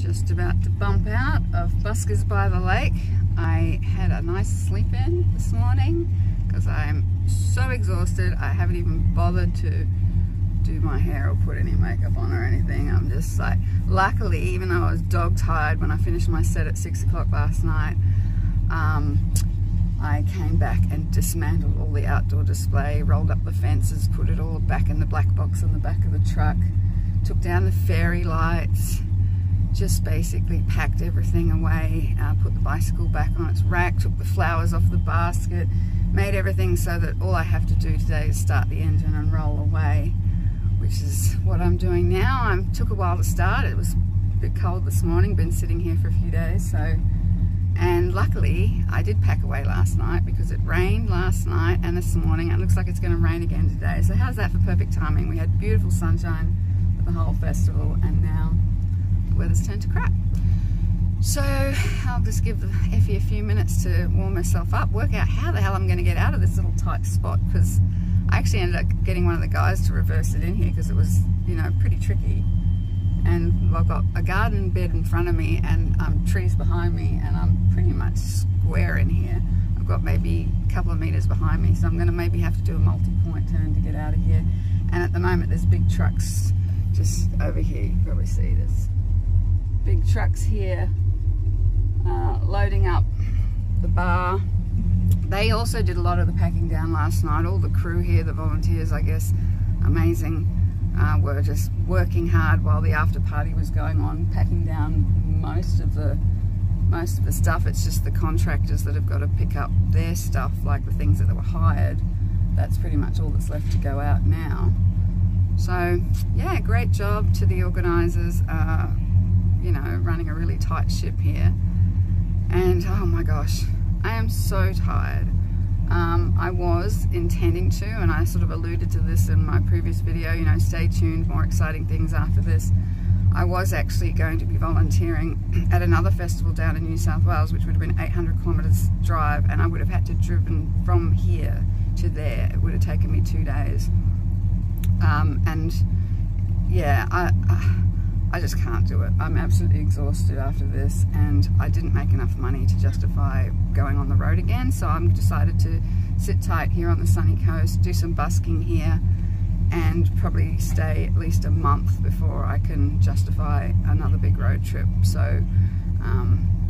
Just about to bump out of Buskers by the lake. I had a nice sleep in this morning because I'm so exhausted. I haven't even bothered to do my hair or put any makeup on or anything. I'm just like, luckily, even though I was dog tired when I finished my set at 6 o'clock last night, I came back and dismantled all the outdoor display, rolled up the fences, put it all back in the black box on the back of the truck, took down the fairy lights, just basically packed everything away, put the bicycle back on its rack, took the flowers off the basket, made everything so that all I have to do today is start the engine and roll away, which is what I'm doing now. Took a while to start. It was a bit cold this morning, been sitting here for a few days, so. And luckily I did pack away last night because it rained last night and this morning. It looks like it's going to rain again today, so how's that for perfect timing? We had beautiful sunshine for the whole festival and now the weather's turned to crap. So I'll just give the Effie a few minutes to warm myself up, work out how the hell I'm going to get out of this little tight spot, because I actually ended up getting one of the guys to reverse it in here because it was, you know, pretty tricky. And I've got a garden bed in front of me and trees behind me, and I'm pretty much square in here. I've got maybe a couple of meters behind me, so I'm going to maybe have to do a multi-point turn to get out of here. And at the moment there's big trucks just over here. You can probably see there's big trucks here loading up the bar. They also did a lot of the packing down last night. All the crew here, the volunteers, I guess, amazing. Were just working hard while the after party was going on, packing down most of the stuff. It's just the contractors that have got to pick up their stuff, like the things that were hired. That's pretty much all that's left to go out now. So yeah, great job to the organisers, you know, running a really tight ship here. And oh my gosh, I am so tired. I was intending to, and I sort of alluded to this in my previous video, you know, stay tuned, more exciting things after this. I was actually going to be volunteering at another festival down in New South Wales, which would have been 800 kilometres drive, and I would have had to driven from here to there. It would have taken me 2 days. And yeah, I just can't do it. I'm absolutely exhausted after this, and I didn't make enough money to justify going on the road again, so I've decided to sit tight here on the sunny coast, do some busking here, and probably stay at least a month before I can justify another big road trip. So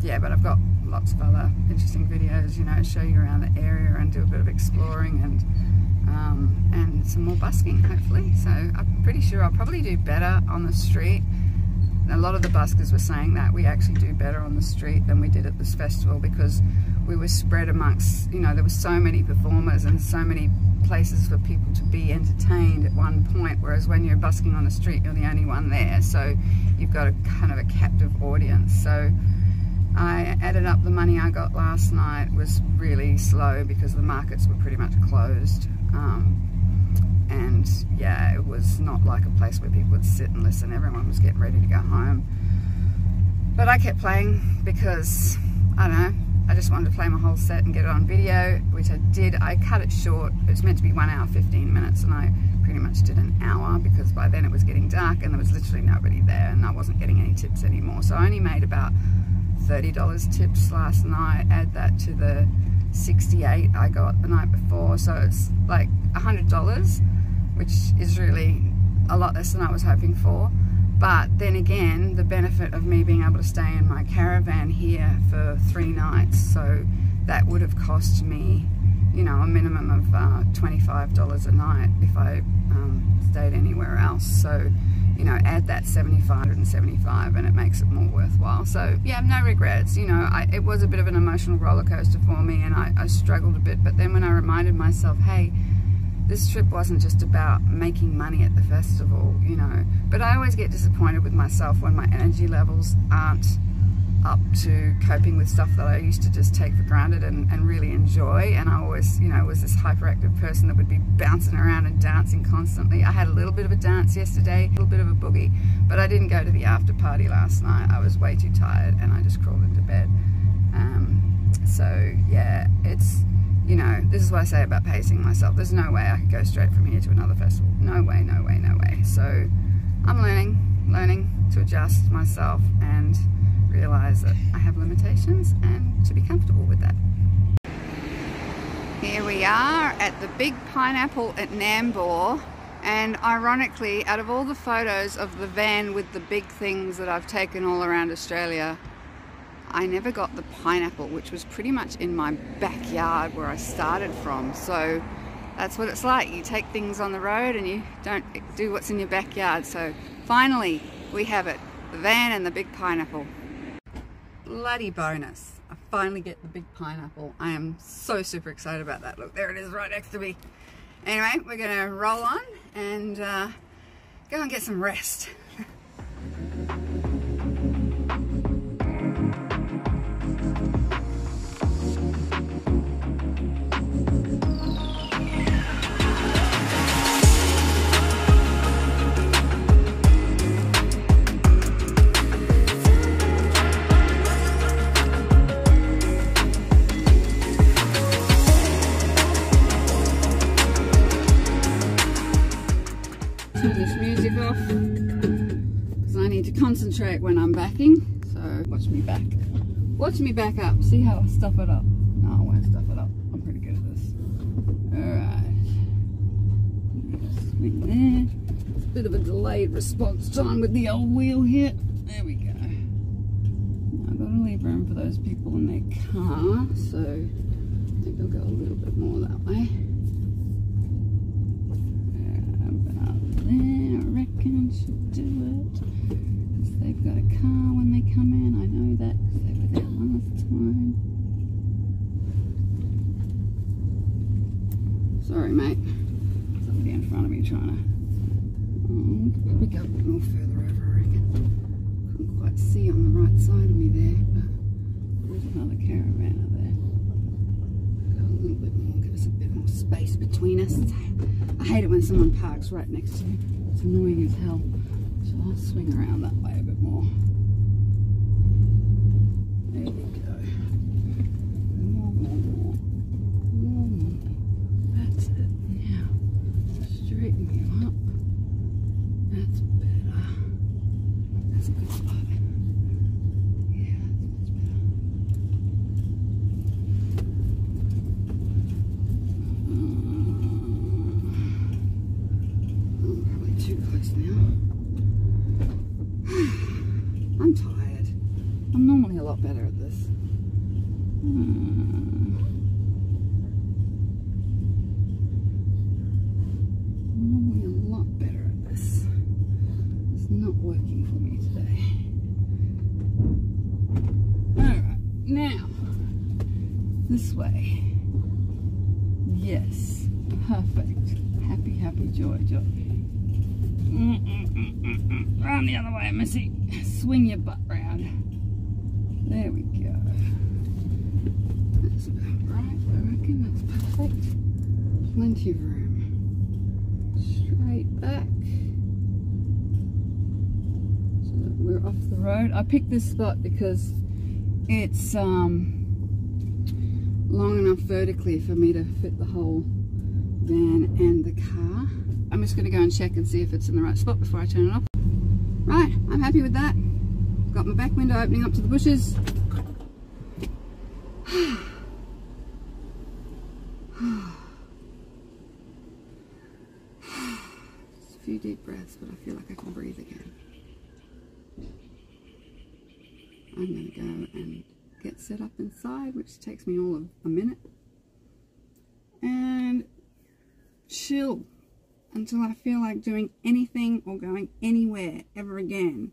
yeah, but I've got lots of other interesting videos, you know, show you around the area and do a bit of exploring and some more busking hopefully. So I'm pretty sure I'll probably do better on the street. A lot of the buskers were saying that we actually do better on the street than we did at this festival because we were spread amongst, you know, there were so many performers and so many places for people to be entertained at one point, whereas when you're busking on the street you're the only one there, so you've got a kind of a captive audience. So I added up the money I got last night was really slow because the markets were pretty much closed. And yeah, it was not like a place where people would sit and listen. Everyone was getting ready to go home. But I kept playing because, I don't know, I just wanted to play my whole set and get it on video, which I did. I cut it short. It was meant to be 1 hour 15 minutes and I pretty much did an hour because by then it was getting dark and there was literally nobody there and I wasn't getting any tips anymore. So I only made about $30 tips last night. Add that to the 68 I got the night before, so it's like $100, which is really a lot less than I was hoping for. But then again, the benefit of me being able to stay in my caravan here for 3 nights, so that would have cost me, you know, a minimum of $25 a night if I stayed anywhere else. So, you know, add that 75 and it makes it more worthwhile. So yeah, no regrets. You know, it was a bit of an emotional roller coaster for me and I struggled a bit, but then when I reminded myself, hey, this trip wasn't just about making money at the festival, you know, but I always get disappointed with myself when my energy levels aren't up to coping with stuff that I used to just take for granted and really enjoy. And I always, you know, was this hyperactive person that would be bouncing around and dancing constantly. I had a little bit of a dance yesterday, a little bit of a boogie, but I didn't go to the after party last night. I was way too tired and I just crawled into bed. So yeah, it's, you know, this is what I say about pacing myself. There's no way I could go straight from here to another festival. No way, no way, no way. So I'm learning to adjust myself and realise that I have limitations and to be comfortable with that. Here we are at the Big Pineapple at Nambour, and ironically, out of all the photos of the van with the big things that I've taken all around Australia, I never got the pineapple, which was pretty much in my backyard where I started from. So that's what it's like. You take things on the road and you don't do what's in your backyard. So finally we have it, the van and the big pineapple. Bloody bonus, I finally get the big pineapple. I am so super excited about that. Look, there it is right next to me. Anyway, we're gonna roll on and go and get some rest. Turn this music off because I need to concentrate when I'm backing. So watch me back. Watch me back up. See how I stuff it up. No, I won't stuff it up. I'm pretty good at this. Alright. Swing there. It's a bit of a delayed response time with the old wheel here. There we go. I've got to leave room for those people in their car, so I think I'll go a little bit more that way. There, I reckon should do it. Because they've got a car when they come in. I know that because they were there last time. Sorry, mate. Somebody in front of me trying to. Could probably go a bit more further over, I reckon. Couldn't quite see on the right side of me there, but there's another caravan there. Go a little bit more, give us a bit more space between us. I hate it when someone parks right next to you. It's annoying as hell. So I'll swing around that way a bit more. There we go. More. That's it. Now, straighten you up. That's better. That's a good spot. Yeah, that's much better. Too close now. I'm tired. I'm normally a lot better at this. Normally a lot better at this. It's not working for me today. Alright, now this way. Yes, perfect. Happy, happy, joy, joy. Round the other way, Missy. Swing your butt round. There we go. That's about right, I reckon. That's perfect. Plenty of room. Straight back. So that we're off the road. I picked this spot because it's long enough vertically for me to fit the whole van and the car. I'm just going to go and check and see if it's in the right spot before I turn it off. Right, I'm happy with that. Got my back window opening up to the bushes. Just a few deep breaths, but I feel like I can breathe again. I'm going to go and get set up inside, which takes me all of a minute. And chill until I feel like doing anything or going anywhere ever again.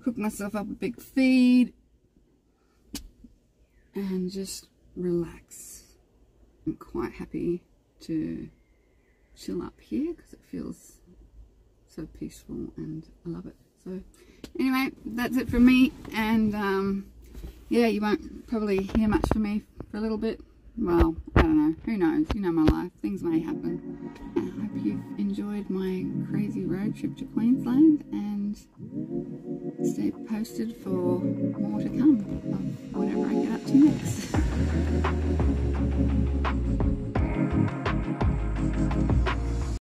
Cook myself up a big feed and just relax. I'm quite happy to chill up here because it feels so peaceful and I love it. So anyway, that's it from me, and yeah, you won't probably hear much from me for a little bit. Well, I don't know, who knows, you know my life, things may happen. I hope you've enjoyed my crazy road trip to Queensland, and stay posted for more to come of whatever I get up to next.